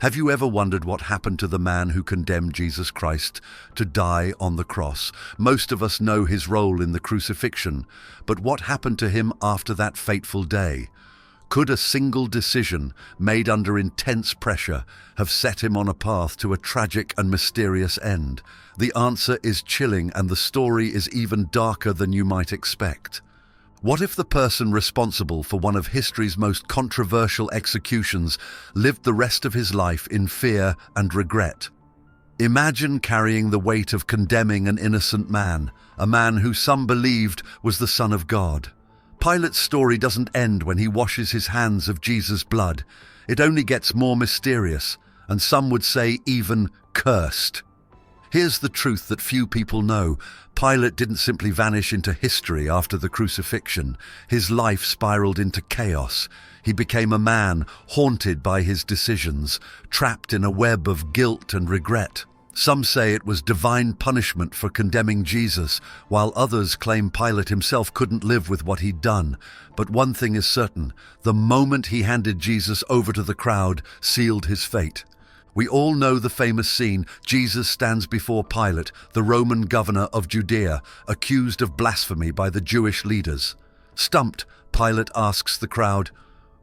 Have you ever wondered what happened to the man who condemned Jesus Christ to die on the cross? Most of us know his role in the crucifixion, but what happened to him after that fateful day? Could a single decision made under intense pressure have set him on a path to a tragic and mysterious end? The answer is chilling, and the story is even darker than you might expect. What if the person responsible for one of history's most controversial executions lived the rest of his life in fear and regret? Imagine carrying the weight of condemning an innocent man, a man who some believed was the Son of God. Pilate's story doesn't end when he washes his hands of Jesus' blood. It only gets more mysterious, and some would say even cursed. Here's the truth that few people know. Pilate didn't simply vanish into history after the crucifixion. His life spiraled into chaos. He became a man haunted by his decisions, trapped in a web of guilt and regret. Some say it was divine punishment for condemning Jesus, while others claim Pilate himself couldn't live with what he'd done. But one thing is certain: the moment he handed Jesus over to the crowd sealed his fate. We all know the famous scene. Jesus stands before Pilate, the Roman governor of Judea, accused of blasphemy by the Jewish leaders. Stumped, Pilate asks the crowd,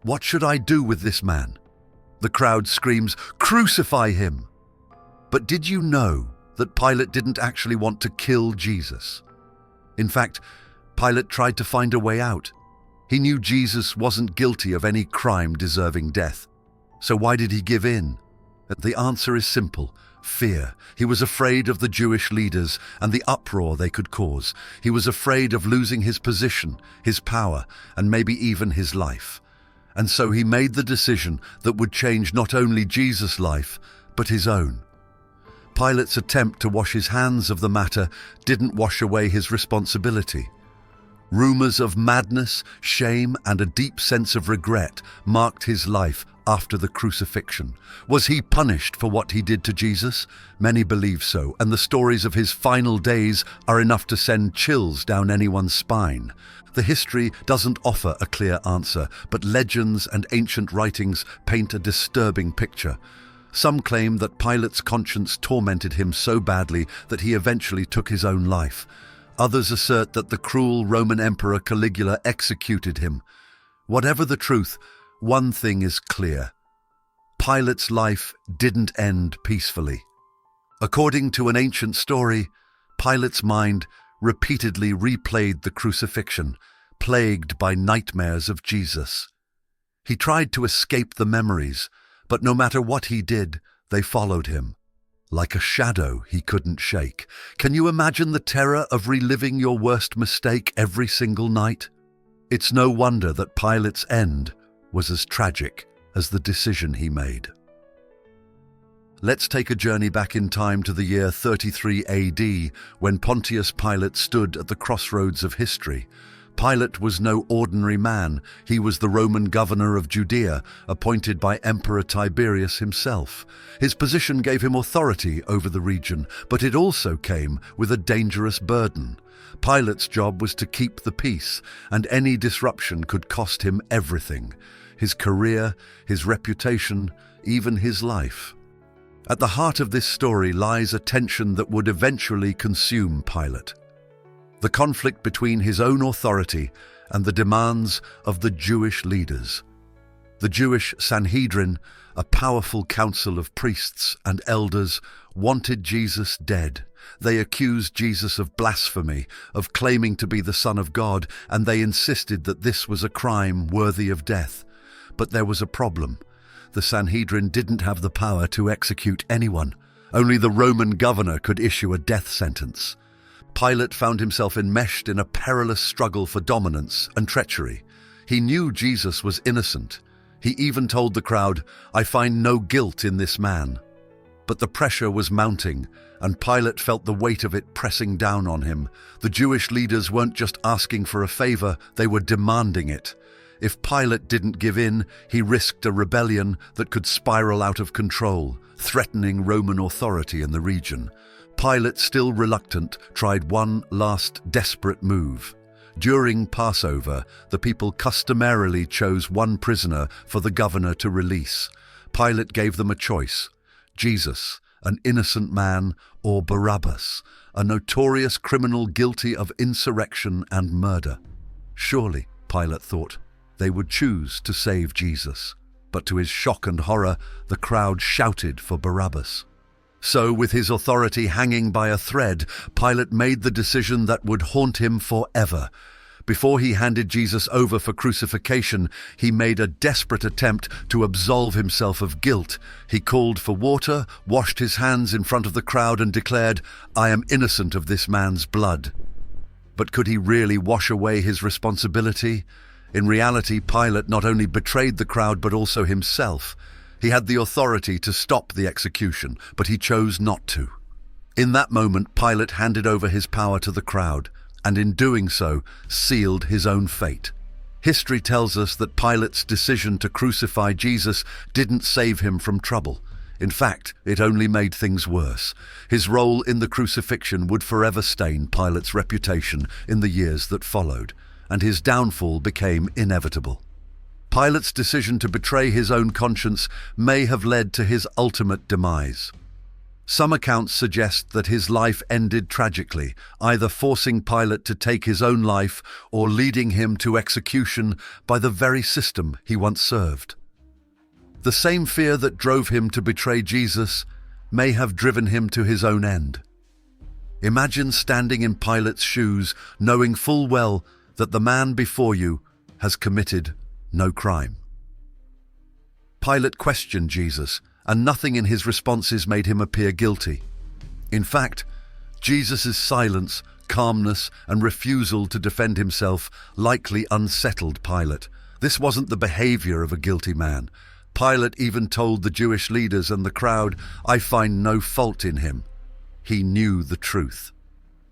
"What should I do with this man?" The crowd screams, "Crucify him!" But did you know that Pilate didn't actually want to kill Jesus? In fact, Pilate tried to find a way out. He knew Jesus wasn't guilty of any crime deserving death. So why did he give in? The answer is simple: fear. He was afraid of the Jewish leaders and the uproar they could cause. He was afraid of losing his position, his power, and maybe even his life. And so he made the decision that would change not only Jesus' life, but his own. Pilate's attempt to wash his hands of the matter didn't wash away his responsibility. Rumors of madness, shame, and a deep sense of regret marked his life after the crucifixion. Was he punished for what he did to Jesus? Many believe so, and the stories of his final days are enough to send chills down anyone's spine. The history doesn't offer a clear answer, but legends and ancient writings paint a disturbing picture. Some claim that Pilate's conscience tormented him so badly that he eventually took his own life. Others assert that the cruel Roman Emperor Caligula executed him. Whatever the truth, one thing is clear: Pilate's life didn't end peacefully. According to an ancient story, Pilate's mind repeatedly replayed the crucifixion, plagued by nightmares of Jesus. He tried to escape the memories, but no matter what he did, they followed him. Like a shadow he couldn't shake. Can you imagine the terror of reliving your worst mistake every single night? It's no wonder that Pilate's end was as tragic as the decision he made. Let's take a journey back in time to the year 33 AD, when Pontius Pilate stood at the crossroads of history. Pilate was no ordinary man. He was the Roman governor of Judea, appointed by Emperor Tiberius himself. His position gave him authority over the region, but it also came with a dangerous burden. Pilate's job was to keep the peace, and any disruption could cost him everything: his career, his reputation, even his life. At the heart of this story lies a tension that would eventually consume Pilate: the conflict between his own authority and the demands of the Jewish leaders. The Jewish Sanhedrin, a powerful council of priests and elders, wanted Jesus dead. They accused Jesus of blasphemy, of claiming to be the Son of God, and they insisted that this was a crime worthy of death. But there was a problem. The Sanhedrin didn't have the power to execute anyone. Only the Roman governor could issue a death sentence. Pilate found himself enmeshed in a perilous struggle for dominance and treachery. He knew Jesus was innocent. He even told the crowd, "I find no guilt in this man." But the pressure was mounting, and Pilate felt the weight of it pressing down on him. The Jewish leaders weren't just asking for a favor, they were demanding it. If Pilate didn't give in, he risked a rebellion that could spiral out of control, threatening Roman authority in the region. Pilate, still reluctant, tried one last desperate move. During Passover, the people customarily chose one prisoner for the governor to release. Pilate gave them a choice: Jesus, an innocent man, or Barabbas, a notorious criminal guilty of insurrection and murder. Surely, Pilate thought, they would choose to save Jesus. But to his shock and horror, the crowd shouted for Barabbas. So, with his authority hanging by a thread, Pilate made the decision that would haunt him forever. Before he handed Jesus over for crucifixion, he made a desperate attempt to absolve himself of guilt. He called for water, washed his hands in front of the crowd, and declared, "I am innocent of this man's blood." But could he really wash away his responsibility? In reality, Pilate not only betrayed the crowd but also himself. He had the authority to stop the execution, but he chose not to. In that moment, Pilate handed over his power to the crowd, and in doing so, sealed his own fate. History tells us that Pilate's decision to crucify Jesus didn't save him from trouble. In fact, it only made things worse. His role in the crucifixion would forever stain Pilate's reputation in the years that followed, and his downfall became inevitable. Pilate's decision to betray his own conscience may have led to his ultimate demise. Some accounts suggest that his life ended tragically, either forcing Pilate to take his own life or leading him to execution by the very system he once served. The same fear that drove him to betray Jesus may have driven him to his own end. Imagine standing in Pilate's shoes, knowing full well that the man before you has committed no crime. Pilate questioned Jesus, and nothing in his responses made him appear guilty. In fact, Jesus' silence, calmness, and refusal to defend himself likely unsettled Pilate. This wasn't the behavior of a guilty man. Pilate even told the Jewish leaders and the crowd, "I find no fault in him." He knew the truth.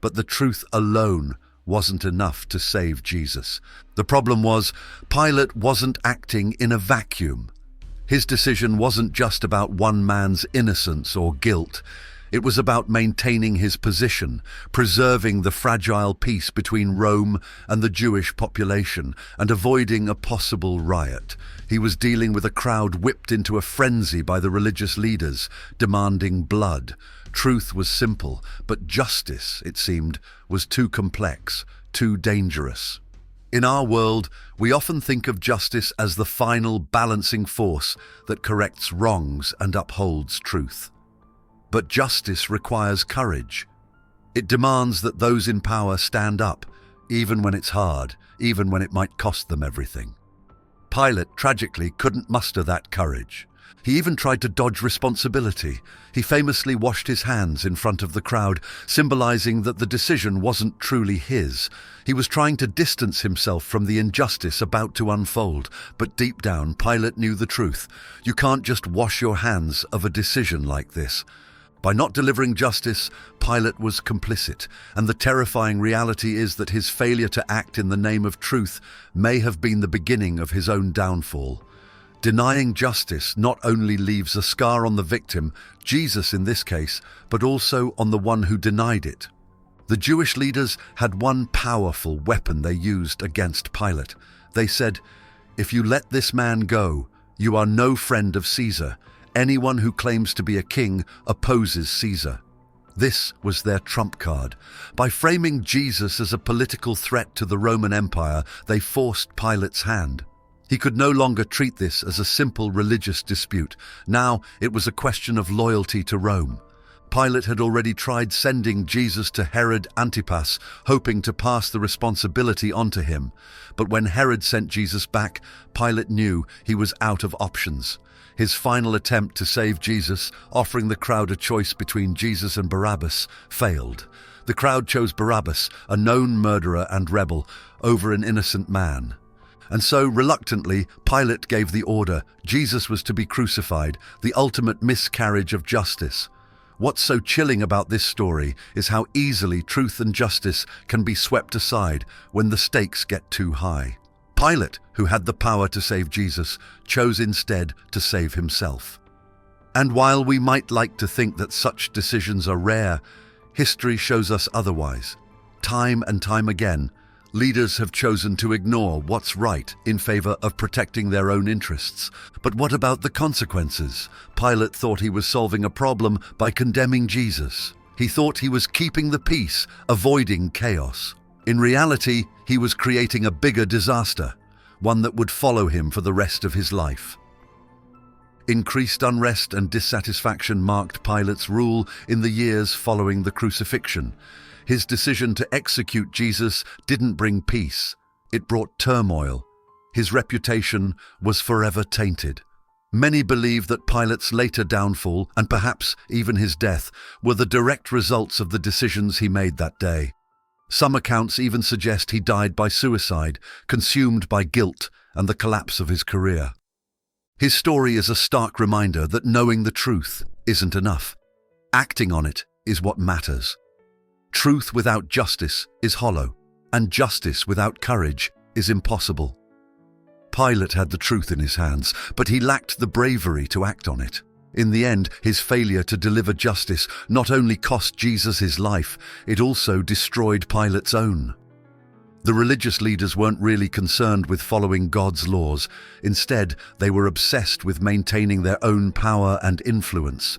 But the truth alone wasn't enough to save Jesus. The problem was, Pilate wasn't acting in a vacuum. His decision wasn't just about one man's innocence or guilt. It was about maintaining his position, preserving the fragile peace between Rome and the Jewish population, and avoiding a possible riot. He was dealing with a crowd whipped into a frenzy by the religious leaders, demanding blood. Truth was simple, but justice, it seemed, was too complex, too dangerous. In our world, we often think of justice as the final balancing force that corrects wrongs and upholds truth. But justice requires courage. It demands that those in power stand up, even when it's hard, even when it might cost them everything. Pilate, tragically, couldn't muster that courage. He even tried to dodge responsibility. He famously washed his hands in front of the crowd, symbolizing that the decision wasn't truly his. He was trying to distance himself from the injustice about to unfold, but deep down, Pilate knew the truth. You can't just wash your hands of a decision like this. By not delivering justice, Pilate was complicit, and the terrifying reality is that his failure to act in the name of truth may have been the beginning of his own downfall. Denying justice not only leaves a scar on the victim, Jesus in this case, but also on the one who denied it. The Jewish leaders had one powerful weapon they used against Pilate. They said, "If you let this man go, you are no friend of Caesar. Anyone who claims to be a king opposes Caesar." This was their trump card. By framing Jesus as a political threat to the Roman Empire, they forced Pilate's hand. He could no longer treat this as a simple religious dispute. Now it was a question of loyalty to Rome. Pilate had already tried sending Jesus to Herod Antipas, hoping to pass the responsibility onto him. But when Herod sent Jesus back, Pilate knew he was out of options. His final attempt to save Jesus, offering the crowd a choice between Jesus and Barabbas, failed. The crowd chose Barabbas, a known murderer and rebel, over an innocent man. And so, reluctantly, Pilate gave the order. Jesus was to be crucified, the ultimate miscarriage of justice. What's so chilling about this story is how easily truth and justice can be swept aside when the stakes get too high. Pilate, who had the power to save Jesus, chose instead to save himself. And while we might like to think that such decisions are rare, history shows us otherwise. Time and time again, Leaders have chosen to ignore what's right in favor of protecting their own interests. But what about the consequences? Pilate thought he was solving a problem by condemning Jesus. He thought he was keeping the peace, avoiding chaos. In reality, he was creating a bigger disaster, one that would follow him for the rest of his life. Increased unrest and dissatisfaction marked Pilate's rule in the years following the crucifixion. His decision to execute Jesus didn't bring peace. It brought turmoil. His reputation was forever tainted. Many believe that Pilate's later downfall, and perhaps even his death, were the direct results of the decisions he made that day. Some accounts even suggest he died by suicide, consumed by guilt and the collapse of his career. His story is a stark reminder that knowing the truth isn't enough. Acting on it is what matters. Truth without justice is hollow, and justice without courage is impossible. Pilate had the truth in his hands, but he lacked the bravery to act on it. In the end, his failure to deliver justice not only cost Jesus his life, it also destroyed Pilate's own. The religious leaders weren't really concerned with following God's laws. Instead, they were obsessed with maintaining their own power and influence.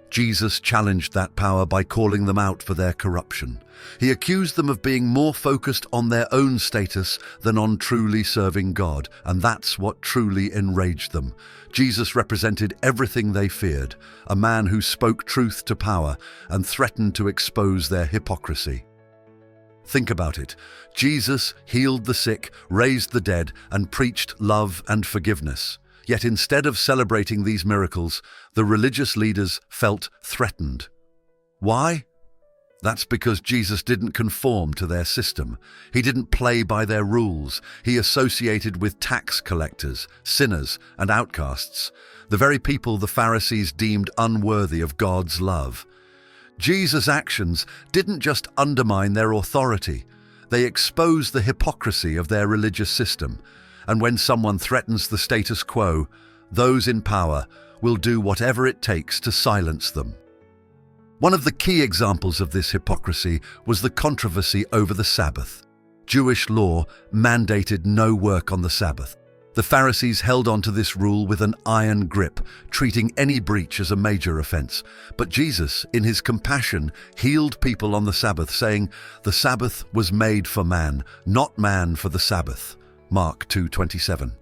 Jesus challenged that power by calling them out for their corruption. He accused them of being more focused on their own status than on truly serving God, and that's what truly enraged them. Jesus represented everything they feared, a man who spoke truth to power and threatened to expose their hypocrisy. Think about it. Jesus healed the sick, raised the dead, and preached love and forgiveness. Yet instead of celebrating these miracles, the religious leaders felt threatened. Why? That's because Jesus didn't conform to their system. He didn't play by their rules. He associated with tax collectors, sinners, and outcasts, the very people the Pharisees deemed unworthy of God's love. Jesus' actions didn't just undermine their authority. They exposed the hypocrisy of their religious system. And when someone threatens the status quo, those in power will do whatever it takes to silence them. One of the key examples of this hypocrisy was the controversy over the Sabbath. Jewish law mandated no work on the Sabbath. The Pharisees held on to this rule with an iron grip, treating any breach as a major offense. But Jesus, in his compassion, healed people on the Sabbath, saying, "The Sabbath was made for man, not man for the Sabbath." Mark 2:27.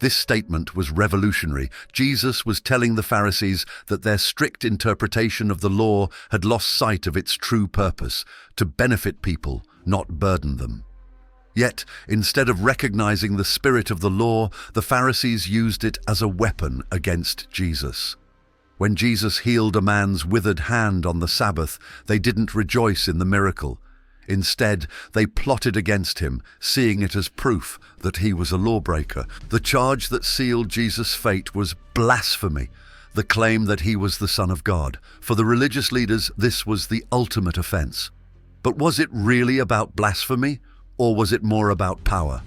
This statement was revolutionary. Jesus was telling the Pharisees that their strict interpretation of the law had lost sight of its true purpose, to benefit people, not burden them. Yet, instead of recognizing the spirit of the law, the Pharisees used it as a weapon against Jesus. When Jesus healed a man's withered hand on the Sabbath, they didn't rejoice in the miracle. Instead, they plotted against him, seeing it as proof that he was a lawbreaker. The charge that sealed Jesus' fate was blasphemy, the claim that he was the Son of God. For the religious leaders, this was the ultimate offense. But was it really about blasphemy, or was it more about power?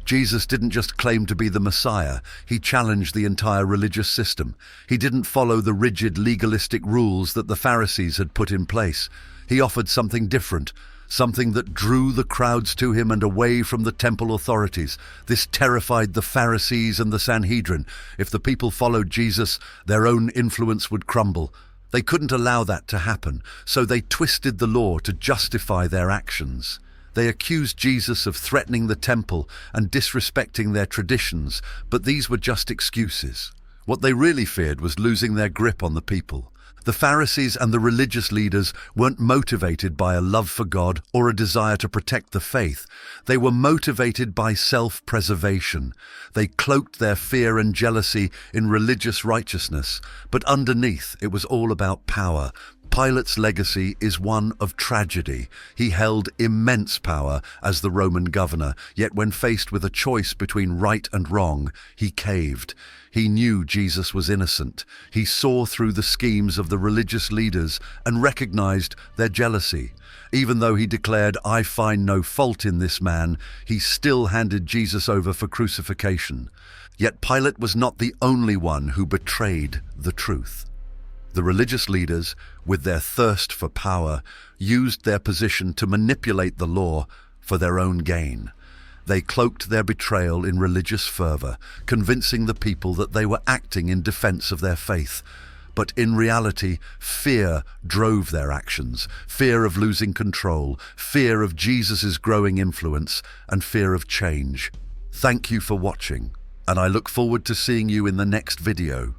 Jesus didn't just claim to be the Messiah, he challenged the entire religious system. He didn't follow the rigid legalistic rules that the Pharisees had put in place. He offered something different, something that drew the crowds to him and away from the temple authorities. This terrified the Pharisees and the Sanhedrin. If the people followed Jesus, their own influence would crumble. They couldn't allow that to happen, so they twisted the law to justify their actions. They accused Jesus of threatening the temple and disrespecting their traditions, but these were just excuses. What they really feared was losing their grip on the people. The Pharisees and the religious leaders weren't motivated by a love for God or a desire to protect the faith. They were motivated by self-preservation. They cloaked their fear and jealousy in religious righteousness, but underneath it was all about power. Pilate's legacy is one of tragedy. He held immense power as the Roman governor, yet when faced with a choice between right and wrong, he caved. He knew Jesus was innocent. He saw through the schemes of the religious leaders and recognized their jealousy. Even though he declared, "I find no fault in this man," he still handed Jesus over for crucifixion. Yet Pilate was not the only one who betrayed the truth. The religious leaders, with their thirst for power, used their position to manipulate the law, for their own gain. They cloaked their betrayal in religious fervor, convincing the people that they were acting in defense of their faith. But in reality, fear drove their actions, fear of losing control, fear of Jesus' growing influence, and fear of change. Thank you for watching, and I look forward to seeing you in the next video.